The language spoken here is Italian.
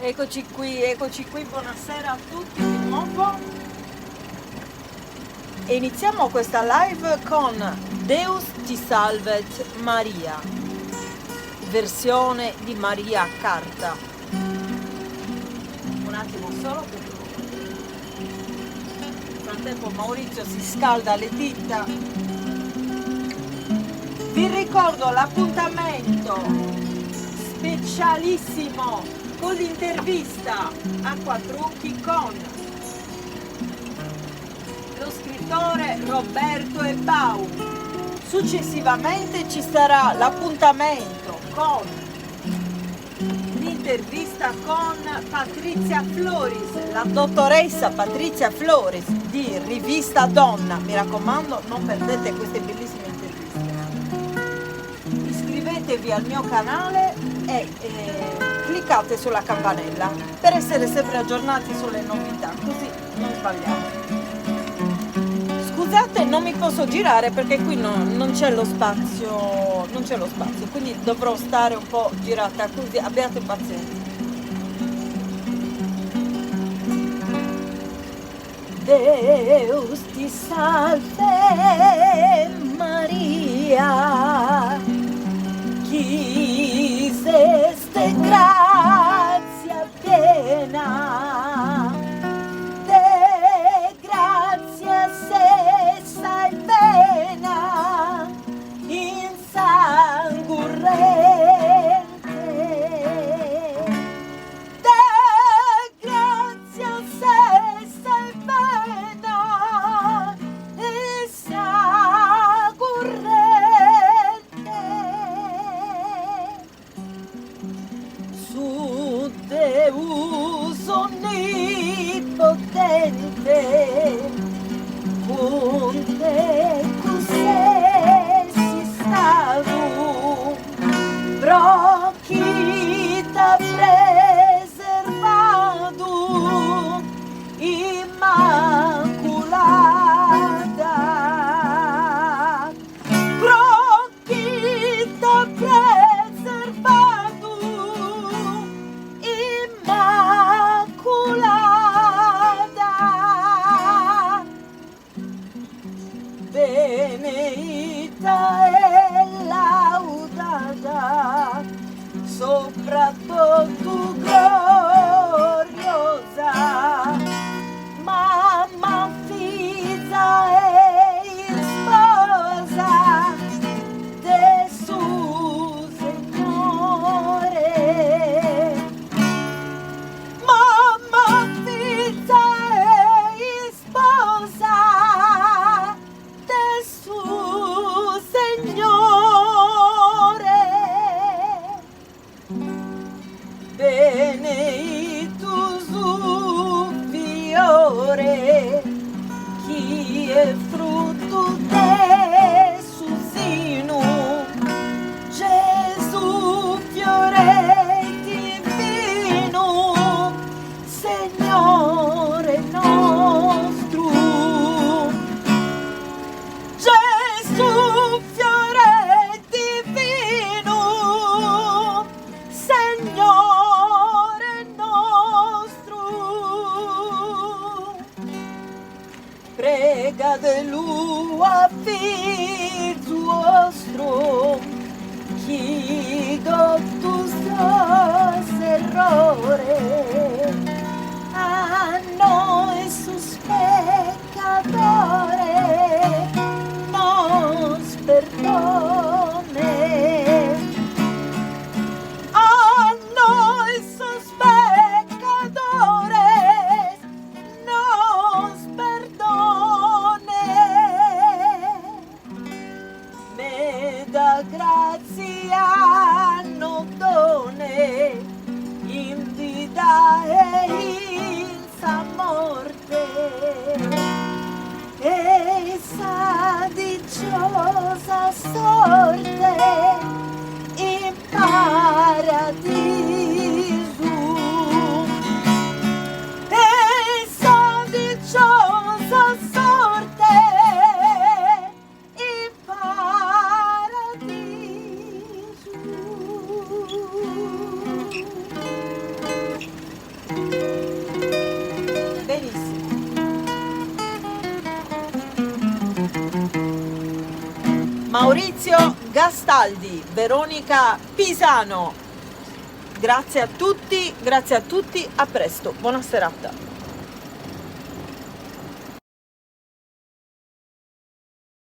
eccoci qui, buonasera a tutti di nuovo. E iniziamo questa live con Deus ti salvet Maria, versione di Maria Carta. Un attimo solo che nel frattempo Maurizio si scalda le dita. Vi ricordo l'appuntamento specialissimo con l'intervista a quattrucchi con lo scrittore Roberto Ebbau. Successivamente ci sarà l'appuntamento con l'intervista con Patrizia Floris, la dottoressa Patrizia Floris di Rivista Donna. Mi raccomando, non perdete queste bellissime interviste. Iscrivetevi al mio canale e cliccate sulla campanella per essere sempre aggiornati sulle novità, così non sbagliamo. Scusate, non mi posso girare perché qui non c'è lo spazio, quindi dovrò stare un po' girata così, abbiate pazienza. Deus ti salve Maria, chi este gracia piena, de gracia cesa y pena, insangurrente, de gracia cesa y pena, insangurrente. Su Deus onnipotente, con te si stavu, prochita preservadu, immaculata, prochita preservadu, immaculata, beneita e laudata, soprattutto gloriosa, mamma, figlia e sposa de su Signore. Mamma, figlia e sposa de su Signore. Beneitus fiore, chi è frutto de su sinu, Gesù fiore divino, Signore nostro. Gesù fiore divino, Signore nostro. Prega de lui figlio vostro, chi dottus errore, a noi sus peccatore, nos perdone. A noi sus pecadores, nos perdone. Me da grazia non done, in vita e in sa morte, e sa dicciosa sorte in paradiso, e sa dicciosa sorte in paradiso. Maurizio Gastaldi, Veronica Pisano. Grazie a tutti, a presto, buona serata.